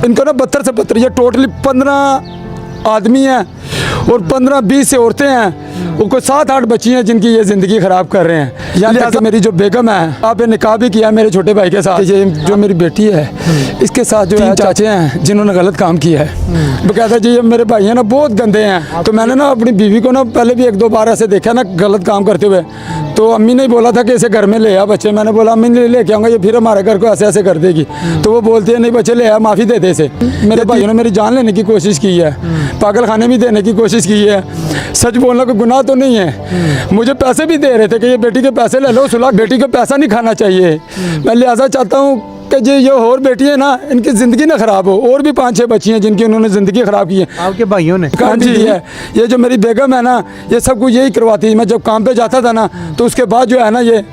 इनको ना 72 से 72 ये टोटली 15 आदमी हैं और 15-20 से औरतें हैं। उनको 7-8 बच्ची हैं जिनकी ये ज़िंदगी ख़राब कर रहे हैं। यहाँ लिहाजा मेरी जो बेगम है, आपने निकाह भी किया मेरे छोटे भाई के साथ। ये जो मेरी बेटी है इसके साथ जो है चाचे हैं जिन्होंने गलत काम किया है। वो कहता है जी ये मेरे भाई हैं ना बहुत गंदे हैं। तो मैंने ना अपनी बीवी को ना पहले भी 1-2 बार ऐसे देखा ना गलत काम करते हुए। तो अम्मी ने बोला था कि इसे घर में ले आ बच्चे। मैंने बोला अम्मी ने लेके आऊँगा, ये फिर हमारे घर को ऐसे ऐसे कर देगी। तो वो बोलती है नहीं बच्चे ले आ, माफ़ी दे दे इसे। मेरे भाइयों ने मेरी जान लेने की कोशिश की है, पागल खाने में देने की कोशिश की है। सच बोलना कोई गुनाह तो नहीं है। मुझे पैसे भी दे रहे थे कि ये बेटी के पैसे ले लो, सुलह बेटी का पैसा नहीं खाना चाहिए। मैं लिहाजा चाहता हूँ कि ये और बेटी है ना इनकी ज़िंदगी ना ख़राब हो। और भी 5-6 बच्ची हैं जिनकी उन्होंने ज़िंदगी ख़राब की है आपके भाइयों ने। हाँ जी है। ये जो मेरी बेगम है ना ये सब कुछ यही करवाती थी। मैं जब काम पे जाता था ना तो उसके बाद जो है ना ये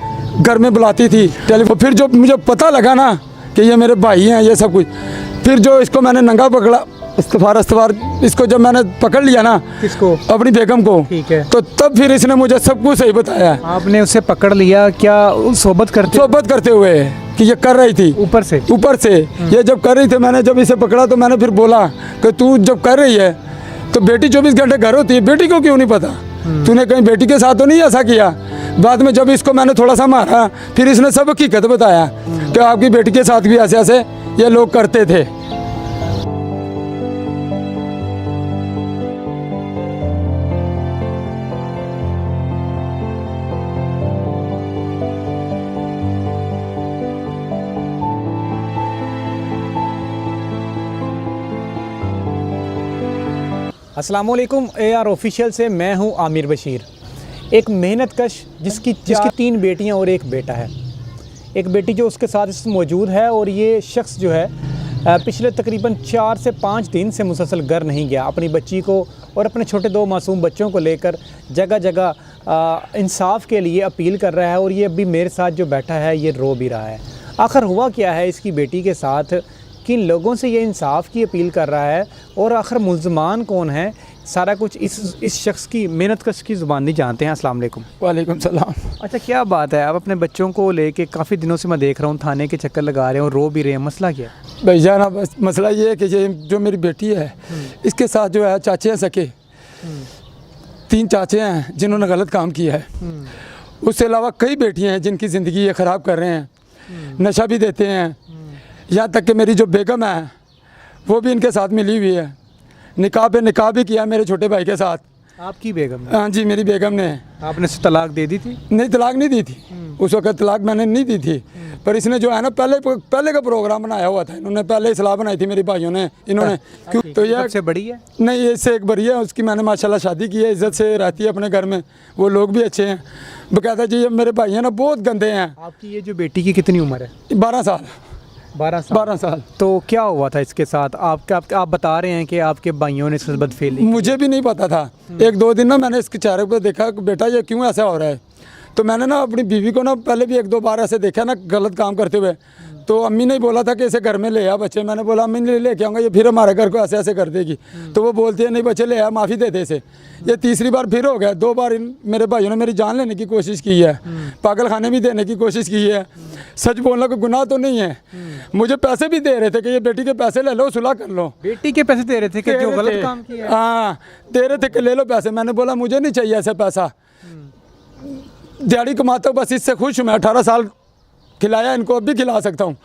घर में बुलाती थी टेलीफोन। फिर जो मुझे पता लगा ना कि ये मेरे भाई हैं ये सब कुछ, फिर जो इसको मैंने नंगा पकड़ा इस्तफार इसको जब मैंने पकड़ लिया ना, किसको? अपनी बेगम को। ठीक है। तो तब फिर इसने मुझे सब कुछ सही बताया। आपने उसे पकड़ लिया क्या सोबत करते हुए कि ये कर रही थी ऊपर से ये जब कर रही थी। मैंने जब इसे पकड़ा तो मैंने फिर बोला कि तू जब कर रही है तो बेटी 24 घंटे घर होती है, बेटी को क्यों नहीं पता? तूने कहीं बेटी के साथ तो नहीं ऐसा किया? बाद में जब इसको मैंने थोड़ा सा मारा फिर इसने सब हकीकत बताया कि आपकी बेटी के साथ भी ऐसे ऐसे ये लोग करते थे। अस्सलामुअलैकुम AR ऑफिशियल से मैं हूं आमिर बशीर। एक मेहनतकश जिसकी 3 बेटियां और एक बेटा है। एक बेटी जो उसके साथ मौजूद है और ये शख्स जो है पिछले तकरीबन 4 से 5 दिन से मुसलसल घर नहीं गया। अपनी बच्ची को और अपने छोटे 2 मासूम बच्चों को लेकर जगह जगह इंसाफ के लिए अपील कर रहा है। और ये अभी मेरे साथ जो बैठा है ये रो भी रहा है। आखिर हुआ क्या है इसकी बेटी के साथ, किन लोगों से ये इंसाफ की अपील कर रहा है और आखिर मुल्ज़मान कौन है, सारा कुछ इस शख्स की मेहनतकश की ज़ुबान नहीं जानते हैं। अस्सलाम वालेकुम। वालेकुम सलाम। अच्छा क्या बात है, आप अपने बच्चों को लेके काफ़ी दिनों से मैं देख रहा हूँ थाने के चक्कर लगा रहे हो, रो भी रहे हैं, मसला क्या है? भैया ना बस मसला ये है कि ये जो मेरी बेटी है इसके साथ जो है चाचे हैं सके 3 चाचे हैं जिन्होंने गलत काम किया है। उससे अलावा कई बेटियाँ हैं जिनकी ज़िंदगी ये ख़राब कर रहे हैं, नशा भी देते हैं। यहाँ तक कि मेरी जो बेगम है वो भी इनके साथ मिली हुई है। निकाह भी किया मेरे छोटे भाई के साथ। आपकी बेगम ने? हाँ जी मेरी बेगम ने। आपने उसे तलाक दे दी थी? नहीं तलाक नहीं दी थी, उस वक्त तलाक मैंने नहीं दी थी। पर इसने जो है ना पहले का प्रोग्राम बनाया हुआ था। इन्होंने पहले सलाह बनाई थी मेरी भाइयों ने। इन्होंने क्यों तो ये सबसे बड़ी है? नहीं इससे एक बड़ी है, उसकी मैंने माशाल्लाह शादी की है, इज़्ज़त से रहती है अपने घर में, वो लोग भी अच्छे हैं। वो कहता है जी ये मेरे भाई हैं ना बहुत गंदे हैं। आपकी ये जो बेटी की कितनी उम्र है? 12 साल। 12 साल। तो क्या हुआ था इसके साथ? आप बता रहे हैं कि आपके भाइयों ने इसके साथ बदफेली? मुझे भी नहीं पता था। 1-2 दिन ना मैंने इसके चेहरे पर देखा कि बेटा ये क्यों ऐसा हो रहा है। तो मैंने ना अपनी बीवी को ना पहले भी 1-2 बार ऐसे देखा ना गलत काम करते हुए। तो अम्मी ने बोला था कि इसे घर में ले आ बच्चे। मैंने बोला अम्मी ने लेके आऊँगा, ये फिर हमारे घर को ऐसे ऐसे कर देगी। तो वो बोलती है नहीं बच्चे ले आ, माफ़ी दे दे इसे। ये तीसरी बार फिर हो गया। 2 बार मेरे भाइयों ने मेरी जान लेने की कोशिश की है, पागल खाने में देने की कोशिश की है। सच बोलना कोई गुनाह तो नहीं है। मुझे पैसे भी दे रहे थे कि ये बेटी के पैसे ले लो, सुलह कर लो। बेटी के पैसे दे रहे थे कि जो गलत काम किया? हाँ दे रहे थे कि ले लो पैसे। मैंने बोला मुझे नहीं चाहिए ऐसे पैसा, दिहाड़ी कमाता हूँ बस, इससे खुश हूँ मैं। 18 साल खिलाया इनको, अब भी खिला सकता हूँ।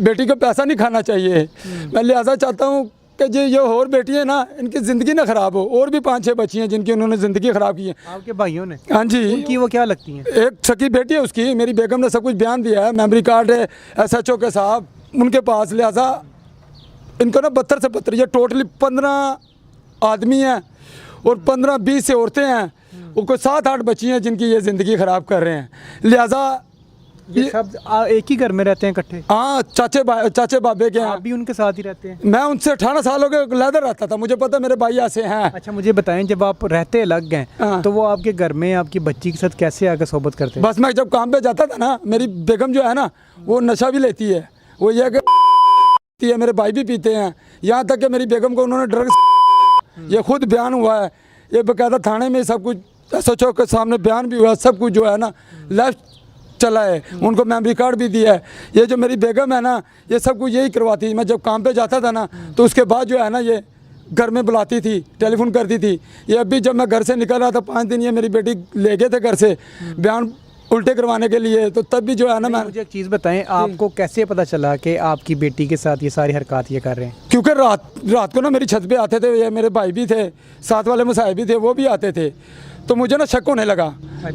बेटी को पैसा नहीं खाना चाहिए। मैं लिहाजा चाहता हूँ कि ये और बेटी है ना इनकी ज़िंदगी ना ख़राब हो। और भी 5-6 बच्ची हैं जिनकी उन्होंने ज़िंदगी ख़राब की है। आपके भाइयों ने? हाँ जी। उनकी वो क्या लगती हैं? एक सकी बेटी है उसकी, मेरी बेगम ने सब कुछ बयान दिया है, मेमोरी कार्ड है SHO के साहब उनके पास। लिहाजा इनको ना 72 से 72 ये टोटली 15 आदमी हैं और 15-20 से औरतें हैं। उनको 7-8 बच्ची हैं जिनकी ये ज़िंदगी ख़राब कर रहे हैं। लिहाजा ये सब एक ही घर में रहते हैं इकट्ठे? हाँ चाचे बाबे के हैं। आप भी उनके साथ ही रहते हैं? मैं उनसे 18 साल हो गए लैदर रहता था, मुझे पता मेरे भाई ऐसे हैं। अच्छा मुझे बताएं, जब आप रहते अलग हैं तो वो आपके घर में आपकी बच्ची के साथ कैसे आकर सोबत करते हैं? बस मैं जब काम पे जाता था ना, मेरी बेगम जो है ना वो नशा भी लेती है। वो ये कि मेरे भाई भी पीते हैं। यहाँ तक कि मेरी बेगम को उन्होंने ड्रग्स, ये खुद बयान हुआ है, ये बकायदा थाने में सब कुछ SHO के सामने बयान भी हुआ। सब कुछ जो है ना चला है, उनको मेमोरी कार्ड भी दिया है। ये जो मेरी बेगम है ना, ये सब कुछ यही करवाती है। मैं जब काम पे जाता था ना, तो उसके बाद जो है ना, ये घर में बुलाती थी, टेलीफोन करती थी। ये अभी जब मैं घर से निकल रहा था 5 दिन, ये मेरी बेटी ले गए थे घर से बयान उल्टे करवाने के लिए, तो तब भी जो है ना मैं, मुझे एक चीज़ बताएं, आपको कैसे पता चला कि आपकी बेटी के साथ ये सारी हरकत ये कर रहे हैं? क्योंकि रात को ना मेरी छत पे आते थे, ये मेरे भाई भी थे, साथ वाले मुसाहिब भी थे, वो भी आते थे, तो मुझे ना शक होने लगा।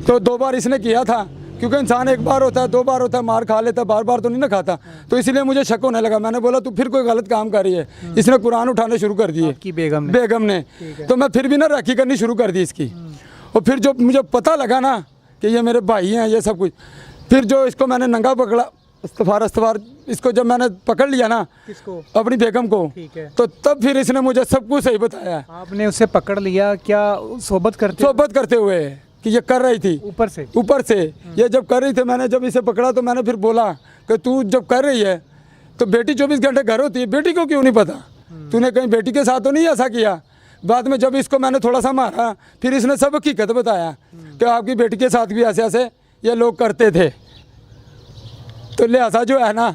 तो 2 बार इसने किया था, क्योंकि इंसान 1 बार होता है, 2 बार होता है, मार खा लेता है, बार बार तो नहीं ना खाता, तो इसलिए मुझे शक होने लगा। मैंने बोला तू फिर कोई गलत काम कर रही है। इसने कुरान उठाने शुरू कर दिए, आपकी बेगम ने तो मैं फिर भी ना राखी करनी शुरू कर दी इसकी। और फिर जो मुझे पता लगा ना कि ये मेरे भाई हैं, ये सब कुछ, फिर जो इसको मैंने नंगा पकड़ा, इस्तफार इसको जब मैंने पकड़ लिया ना, किसको? अपनी बेगम को, ठीक है। तो तब फिर इसने मुझे सब कुछ सही बताया। आपने उसे पकड़ लिया क्या सोबत करते हुए कि ये कर रही थी ऊपर से? ये जब कर रही थी, मैंने जब इसे पकड़ा तो मैंने फिर बोला कि तू जब कर रही है तो बेटी 24 घंटे घर होती है, बेटी को क्यों नहीं पता? तूने कहीं बेटी के साथ तो नहीं ऐसा किया? बाद में जब इसको मैंने थोड़ा सा मारा, फिर इसने सब हकीकत बताया कि आपकी बेटी के साथ भी ऐसे ऐसे ये लोग करते थे। तो लिहाजा जो है ना,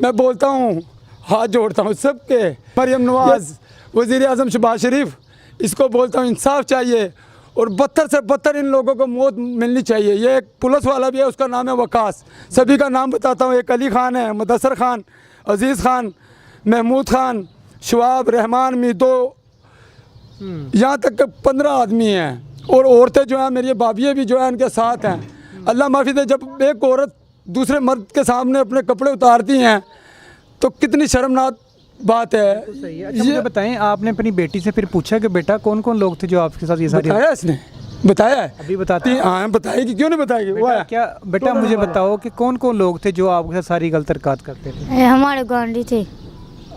मैं बोलता हूँ, हाथ जोड़ता हूँ सबके, मरियम नवाज़, वज़ीर आज़म शहबाज शरीफ, इसको बोलता हूँ इंसाफ चाहिए और बदतर से बदतर इन लोगों को मौत मिलनी चाहिए। ये एक पुलिस वाला भी है, उसका नाम है वकास, सभी का नाम बताता हूँ। एक अली खान है, मुदस्सर खान, अजीज़ खान, महमूद खान, शवाब, रहमान, मीदो, यहाँ तक के 15 आदमी हैं। और औरतें जो हैं मेरी भाभियाँ भी जो है इनके साथ हैं। अल्लाह माफ़ी दे, जब एक औरत दूसरे मर्द के सामने अपने कपड़े उतारती हैं तो कितनी शर्मनाक बात है। सही है। अच्छा, मुझे बताएं, आपने अपनी बेटी से फिर पूछा कि बेटा कौन कौन लोग थे जो आपके साथ ये सारी? बताया इसने, बताया है अभी बताते हैं। हाँ बताएगी, क्यों नहीं बताएगी? वो है क्या बेटा, मुझे बताओ कि कौन कौन लोग थे जो आपके साथ सारी गलत हरकत करते थे? हमारे गुआंढी थे।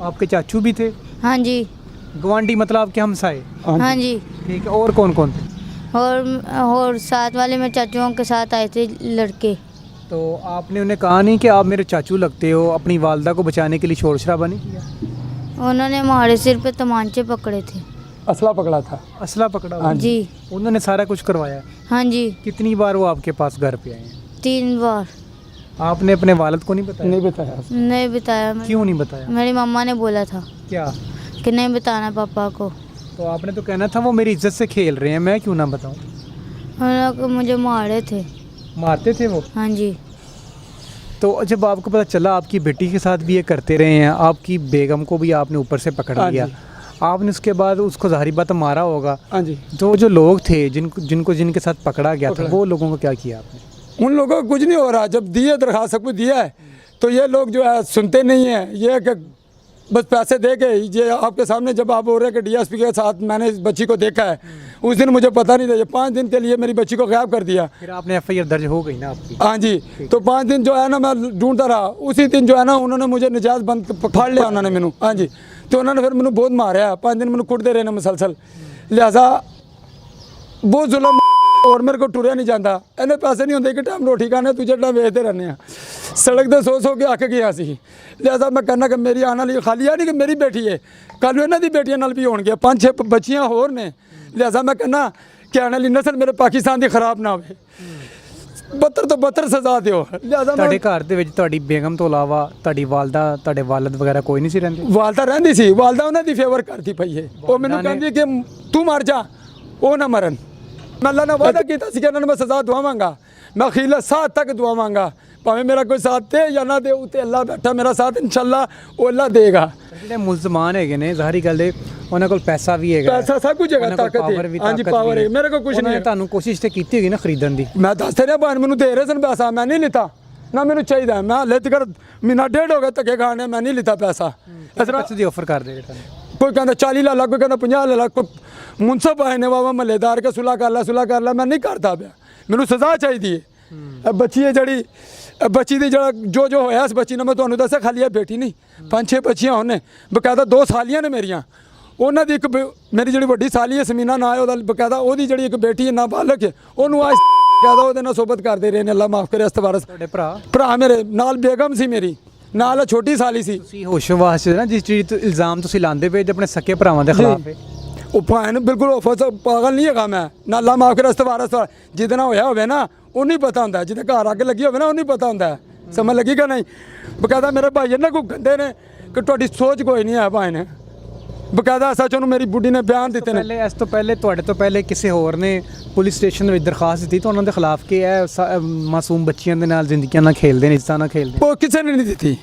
आपके चाचू भी थे? हाँ जी। गवांडी मतलब आपके हमसाए? हाँ जी। ठीक है, और कौन कौन थे? और साथ वाले मेरे चाचुओं के साथ आए थे लड़के। तो आपने उन्हें कहा नहीं कि आप मेरे चाचू लगते हो, अपनी वालदा को बचाने के लिए शोर शराबा नहीं किया? उन्होंने हमारे सिर पे तमांचे पकड़े थे, असला पकड़ा था। असला पकड़ा हुआ? जी। उन्होंने सारा कुछ करवाया? हाँ जी। कितनी बार वो आपके पास घर पे आए हैं? 3 बार। आपने अपने वालिद को नहीं बताया? नहीं बताया। नहीं बताया। क्यों नहीं बताया? मेरी मम्मा ने बोला था क्या कि नहीं बताना पापा को। तो आपने तो कहना था वो मेरी इज्जत से खेल रहे हैं, मैं क्यों ना बताऊं? उन्होंने मुझे मारे थे। मारते थे वो? हाँ जी। तो जब आपको पता चला आपकी बेटी के साथ भी ये करते रहे हैं, आपकी बेगम को भी आपने ऊपर से पकड़ लिया, आपने उसके बाद उसको ज़ाहिर बात मारा होगा। हाँ जी। तो जो लोग थे जिनके साथ पकड़ा गया था, वो लोगों को क्या किया आपने? उन लोगों को कुछ नहीं हो रहा। जब दिए दरखास्त सब कुछ दिया है, तो ये लोग जो है सुनते नहीं हैं। ये कि बस पैसे दे के, ये आपके सामने जब आप बोल रहे हैं कि डीएसपी के साथ मैंने इस बच्ची को देखा है, उस दिन मुझे पता नहीं था। ये 5 दिन के लिए मेरी बच्ची को गायब कर दिया। फिर आपने एफआईआर दर्ज हो गई ना आपकी? हाँ जी। तो 5 दिन जो है ना मैं ढूंढता रहा। उसी दिन जो है ना उन्होंने मुझे निजात बंद फाड़ लिया उन्होंने मैनू। हाँ जी। तो उन्होंने फिर मैंने बहुत मारा। 5 दिन मैंने कुटते रहे मुसलसल। लिहाजा बहुत जुल्म और मेरे को टुरिया नहीं जाता। इन्हें पैसे नहीं होंगे कि टाइम रोटी खाने, तुझे टाइम वेचते रहने हैं। सड़क दे सो के आके गया सी। लिहाजा मैं कहना कि मेरी आने वाली खाली है नहीं कि मेरी बेटी है, कल इन्हों की बेटियां नाल भी होणगियां, 5-6 बच्चियां होर ने। लिहाजा मैं कहना कि आने वाली नस्ल मेरे पाकिस्तान की खराब ना होवे। 72 तो 72 सजा दिओ। लिहाजा ਤੁਹਾਡੇ ਘਰ ਦੇ ਵਿੱਚ ਤੁਹਾਡੀ ਬੇਗਮ ਤੋਂ ਇਲਾਵਾ ਤੁਹਾਡੀ ਵਾਲਦਾ, ਤੁਹਾਡੇ ਵਾਲਦ ਵਗੈਰਾ ਕੋਈ ਨਹੀਂ ਸੀ ਰਹਿੰਦੇ? वालदा रहिंदी सी। वालदा उन्हें दी फेवर करती पई है। वो मैनू कहंदी कि तू मर जा, वो ना मरन। मैं अल्लाह ने वादा किया कि इन्होंने मैं सजा दुआवांगा। मैं अखीला साथ तक दुआवांगा, भावें मेरा कोई साथ दे या ना दे, उत्ते अल्लाह बैठा मेरा साथ इंशाल्लाह वो अल्लाह देगा। ਜਿਹੜੇ ਮੁਲਜ਼ਮਾਨ ਹੈਗੇ ਨੇ, ਜ਼ਾਹਰੀ ਗੱਲ ਹੈ ਉਹਨਾਂ ਕੋਲ ਪੈਸਾ ਵੀ ਹੈਗਾ, पैसा सब कुछ है, ताकत है। हाँ जी, पावर है। मेरे को कुछ नहीं है। ਤੁਹਾਨੂੰ ਕੋਸ਼ਿਸ਼ ਤੇ ਕੀਤੀ ਹੋਗੀ ਨਾ ਖਰੀਦਣ ਦੀ? मैं दस रहा भान मैनू दे रहे सन पैसा, मैं नहीं लिता ना, मैनू चाहिए। मैं हले तक महीना 1.5 हो गया धक्के खाने, मैं नहीं लिता पैसा। इस तरह ਪੈਸੇ ਦੀ ਆਫਰ ਕਰਦੇ ਰਹੇ ਤੁਹਾਨੂੰ? कोई कहता 40 ला ला, कोई कहता 50 ला ला। कोई मुनसब आए ने बाबा महलेदार के सुलह कर ला, सुलह कर ला। मैं नहीं करता पाया, मैनू सजा चाहिए। बच्ची है जड़ी, बच्ची दी जड़ा जो होया इस बच्ची ने मैं तुहानू दस्सिया, खाली है बेटी नहीं, 5-6 बच्चियां होने। बकायदा 2 सालियां ने मेरियां। उन्हां दी मेरी जिहड़ी वड्डी साली है समीना ना है, ओहदा बकायदा ओहदी जिहड़ी एक बेटी है नाबालग है, ओनू आज बकायदा ओहदे नाल सोबत करदे रहे ने। अल्लाह माफ़ करे। इस्तवारस ਤੁਹਾਡੇ ਭਰਾ भरा मेरे नाल बेगम सी, मेरी नाल छोटी साली सी। ਤੁਸੀਂ ਹੋਸ਼ਵਾਸ ਨਾ ਜਿਸ ਚੀਜ਼ ਤੋਂ ਇਲਜ਼ਾਮ ਤੁਸੀਂ ਲਾਉਂਦੇ ਪਏ ਤੇ ਆਪਣੇ ਸਕੇ ਭਰਾਵਾਂ ਦੇ ਖਿਲਾਫ ਹੈ। ਉਹ ਭਾਣ ਬਿਲਕੁਲ ਪਾਗਲ ਨਹੀਂ ਹੈਗਾ ਮੈਂ। ਨਾ ਅੱਲਾ ਮਾਫ ਕਰੇ। ਇਸਤਵਾਰਸ ਜਿੱਦਣਾ ਹੋਇਆ ਹੋਵੇ ਨਾ, ਉਹਨੂੰ ਹੀ ਪਤਾ ਹੁੰਦਾ ਜਿਹਦੇ ਘਰ ਅੱਗ ਲੱਗੀ ਹੋਵੇ ਨਾ, ਉਹਨੂੰ ਹੀ ਪਤਾ ਹੁੰਦਾ ਸਮਝ ਲੱਗੀ ਕਿ ਨਹੀਂ। ਬਕਾਇਦਾ ਮੇਰੇ ਭਾਈ ਇਹਨਾਂ ਕੋ ਗੰਦੇ ਨੇ ਕਿ ਤੁਹਾਡੀ ਸੋਚ ਕੋਈ ਨਹੀਂ ਹੈ ਭਾਈ ਨੇ, ਬਕਾਇਦਾ ਸੱਚ ਉਹਨੂੰ ਮੇਰੀ ਬੁੱਢੀ ਨੇ ਬਿਆਨ ਦਿੱਤੇ ਨੇ। ਪਹਿਲੇ ਇਸ ਤੋਂ ਪਹਿਲੇ ਤੁਹਾਡੇ ਤੋਂ ਪਹਿਲੇ ਕਿਸੇ ਹੋਰ ਨੇ ਪੁਲਿਸ ਸਟੇਸ਼ਨ ਵਿੱਚ ਦਰਖਾਸਤ ਦਿੱਤੀ ਤਾਂ ਉਹਨਾਂ ਦੇ ਖਿਲਾਫ ਕਿ ਇਹ ਮਾਸੂਮ ਬੱਚਿਆਂ ਦੇ ਨਾਲ ਜ਼ਿੰਦਗੀਆਂ ਨਾਲ ਖੇਲਦੇ ਨੇ, ਇਸ ਤਰ੍ਹਾਂ ਨਾਲ ਖੇਲਦੇ ਨੇ। ਉਹ ਕਿਸੇ ਨੇ ਨਹੀਂ ਦਿੱਤੀ,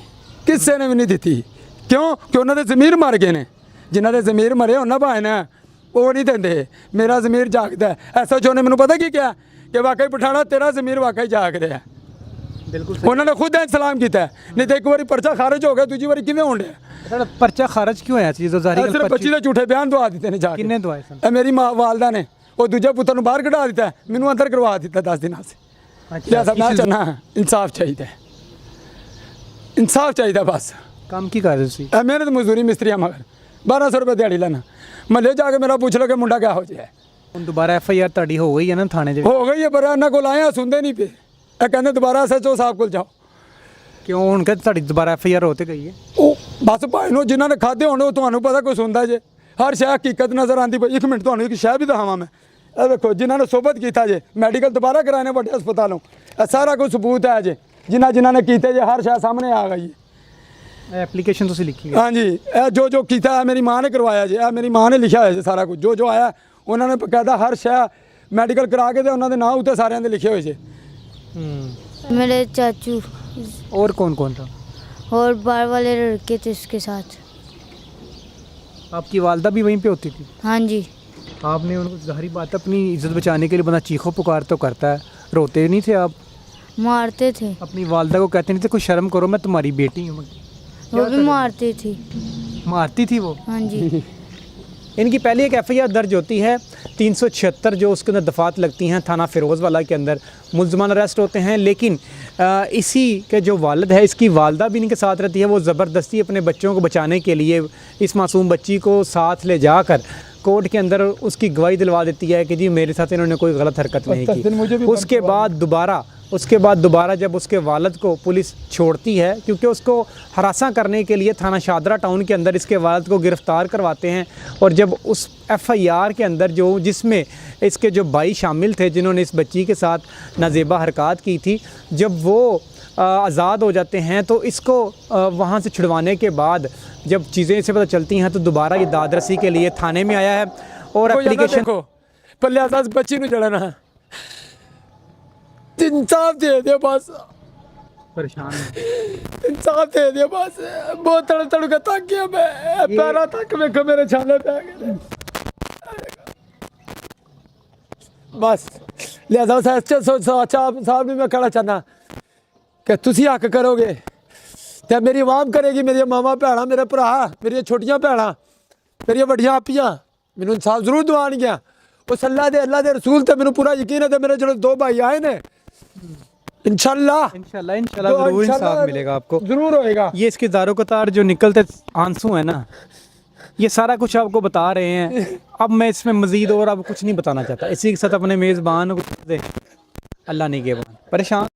ਕਿਸੇ ਨੇ ਵੀ ਨਹੀਂ ਦਿੱਤੀ। ਕਿਉਂ ਕਿ ਉਹਨਾਂ ਦੇ ਜ਼ਮੀਰ ਮਰ ਗਏ ਨੇ, ਜਿਨ੍ਹਾਂ ਦੇ ਜ਼ਮੀਰ ਮਰੇ ਉਹਨਾਂ ਭਾਈ ਨੇ ਉਹ ਨਹੀਂ ਦਿੰਦੇ। ਮੇਰਾ ਜ਼ਮੀਰ ਜਾਗਦਾ। ਐਸਐਚਓ ਨੇ ਮੈਨੂੰ ਪਤਾ ਕੀ ਕਿਹਾ ਕਿ ਵਾਕਈ ਪਠਾਣਾ ਤੇਰਾ ਜ਼ਮੀਰ ਵਾਕਈ ਜਾਗ ਰਿਹਾ। ਬਿਲਕੁਲ ਉਹਨਾਂ ਨੇ ਖੁਦ ਸਲਾਮ ਕੀਤਾ, ਨਹੀਂ ਤਾਂ ਇੱਕ ਵਾਰੀ ਪਰਚਾ ਖਾਰਜ ਹੋ ਗਿਆ, ਦੂਜੀ ਵਾਰੀ ਕਿਵੇਂ ਹੋਣ ਡਿਆ? ਸਰ ਪਰਚਾ ਖਾਰਜ ਕਿਉਂ ਹੋਇਆ ਸੀ ਜਦੋਂ ਜ਼ਾਹਰੀ ਸਿਰਫ ਬੱਚੀ ਦੇ ਝੂਠੇ ਬਿਆਨ ਦਵਾ ਦਿੱਤੇ ਨੇ ਜਾ ਕੇ। ਕਿੰਨੇ ਦਵਾਏ ਸਨ? ਇਹ ਮੇਰੀ ਮਾਂ ਵਾਲਦਾ ਨੇ, ਉਹ ਦੂਜੇ ਪੁੱਤਰ ਨੂੰ ਬਾਹਰ ਕਢਾ ਦਿੱਤਾ, ਮੈਨੂੰ ਅੰਦਰ ਕਰਵਾ ਦਿੱਤਾ 10 ਦਿਨਾਂ ਸੇ। ਲਿਆ ਸਭ ਨਾ ਚਾਹਨਾ ਇਨਸਾਫ ਚਾਹੀਦਾ, ਇਨਸਾਫ ਚਾਹੀਦਾ ਬਸ। ਕੰਮ ਕੀ ਕਰ ਰਹੇ ਸੀ? ਇਹ ਮਿਹਨਤ ਮਜ਼ਦੂਰੀ ਮਿਸਤਰੀਆਂ ਮਗਰ 1200 ਰੁਪਏ ਦਿਹਾੜੀ ਲੈਣਾ। ਮਹੱਲੇ ਜਾ ਕੇ ਮੇਰਾ ਪੁੱਛ ਲਓ ਕਿ ਮੁੰਡਾ ਕਿਆ ਹੋ ਜਾਏ। ਹੁਣ ਦੁਬਾਰਾ ਐਫਆਈਆਰ ਤੁਹਾਡੀ ਹੋ ਗਈ ਹੈ ਨਾ ਥਾਣੇ ਦੇ ਵਿੱਚ? ਹੋ ਗਈ ਹੈ, ਪਰ ਇਹਨਾਂ ਕੋਲ ਆਏ ਆ ਸੁਣਦੇ ਨਹੀਂ ਪਏ। ਇਹ ਕਹਿੰਦੇ ਦੁਬਾਰਾ ਐਸਐਚਓ ਸਾਹਿਬ ਕੋਲ ਜਾਓ। ਕਿਉਂ ਹੁਣ ਕਿ ਤੁਹਾਡੀ ਦੁਬਾਰਾ ਐਫਆਈਆਰ ਹੋ ਤੇ ਗਈ ਹੈ? ਉਹ ਬਸ ਭਾਈ ਨੂੰ ਜਿਨ੍ਹਾਂ ਨੇ ਖਾਦੇ ਹੋਣ ਉਹ ਤੁਹਾਨੂੰ ਪਤਾ ਕੋਈ ਸੁਣਦਾ ਜੇ। ਹਰ ਸ਼ੈ ਹਕੀਕਤ ਨਜ਼ਰ ਆਉਂਦੀ ਪਈ। ਇੱਕ ਮਿੰਟ ਤੁਹਾਨੂੰ ਇੱਕ ਸ਼ੈ ਵੀ ਦਿਖਾਵਾਂ ਮੈਂ। ਇਹ ਵੇਖੋ ਜਿਨ੍ਹਾਂ ਨੇ ਸੋਬਤ ਕੀਤਾ ਜੇ, ਮੈਡੀਕਲ ਦੁਬਾਰਾ ਕਰਾਣੇ ਵੱਡੇ ਹਸਪਤਾਲੋਂ, ਇਹ ਸਾਰਾ ਕੁਝ ਸਬੂਤ ਹੈ ਜੇ। ਜਿਨ੍ਹਾਂ ਨੇ ਕੀਤੇ ਜੇ ਹਰ ਸ਼ੈ ਸਾਹਮਣੇ ਆ ਗਈ। ਐਪਲੀਕੇਸ਼ਨ ਤੁਸੀਂ ਲਿਖੀ ਹੈ? ਹਾਂਜੀ, ਇਹ ਜੋ ਕੀਤਾ ਹੈ ਮੇਰੀ ਮਾਂ ਨੇ ਕਰਵਾਇਆ ਜੇ। ਇਹ ਮੇਰੀ ਮਾਂ ਨੇ ਲਿਖਿਆ ਹੋਇਆ ਜੇ ਸਾਰਾ ਕੁਝ ਜੋ ਆਇਆ। ਉਹਨਾਂ ਨੇ ਬਕਾਇਦਾ ਹਰ ਸ਼ੈ ਮੈਡੀਕਲ ਕਰਾ ਕੇ ਤੇ ਉਹਨਾਂ ਦੇ ਨਾਂ ਉੱਤੇ ਸਾਰਿਆਂ ਦੇ ਲਿਖੇ ਹੋਏ ਜੇ। मेरे चाचू और कौन कौन था? और बाहर वाले लड़के थे उसके साथ। आपकी वालदा भी वहीं पे होती थी? हाँ जी। आपने उनको ज़ाहिर बात है, अपनी इज्जत बचाने के लिए बंदा चीखो पुकार तो करता है, रोते नहीं थे आप? मारते थे। अपनी वालदा को कहते नहीं थे कोई शर्म करो मैं तुम्हारी बेटी हूँ? वो भी मारती थी। मारती थी वो? हाँ जी। इनकी पहले एक एफआईआर दर्ज होती है 376 जो उसके अंदर दफात लगती हैं थाना फिरोज़वाला के अंदर। मुलजमान अरेस्ट होते हैं, लेकिन इसी के जो वालिद है इसकी वालदा भी इनके साथ रहती है। वो ज़बरदस्ती अपने बच्चों को बचाने के लिए इस मासूम बच्ची को साथ ले जाकर कोर्ट के अंदर उसकी गवाही दिलवा देती है कि जी मेरे साथ इन्होंने कोई गलत हरकत नहीं की। उसके बाद दोबारा जब उसके वालिद को पुलिस छोड़ती है, क्योंकि उसको हरासा करने के लिए थाना शादरा टाउन के अंदर इसके वालिद को गिरफ़्तार करवाते हैं। और जब उस एफआईआर के अंदर जिसमें इसके जो भाई शामिल थे जिन्होंने इस बच्ची के साथ नाजेबा हरकत की थी, जब वो आज़ाद हो जाते हैं तो इसको वहाँ से छुड़वाने के बाद जब चीज़ें इसे पता चलती हैं तो दोबारा ये दादरसी के लिए थाने में आया है। और एप्लीकेशन को पल्ले आसास बच्ची ਨੂੰ ਜੜਨਾ इंसाफ दे दे बस। परेशान है। इंसाफ दे दे बस। बहुत तड़ के थक गया मैं। पैरा तक वेखो मेरे छाले पै गए बस। लिहाजा साहब ने मैं कहना चाहना कि तुसी हक करोगे तो मेरी आवाम करेगी, मेरी मामा भैन, मेरे भरा, मेरी छोटियां भैन, मेरी वड्डियां आपियां मैनूं इंसाफ जरूर दवाणगियां। उस अल्लाह दे रसूल ते मैनूं पूरा यकीन है। मेरे जो दो भाई आए ने इंशाल्लाह ज़रूर इंसाफ मिलेगा आपको, जरूर होएगा। ये इसके दारो कतार जो निकलते आंसू है ना, ये सारा कुछ आपको बता रहे हैं। अब मैं इसमें मज़ीद और अब कुछ नहीं बताना चाहता। इसी के साथ अपने मेज़बान को दे, अल्लाह नहीं के परेशान।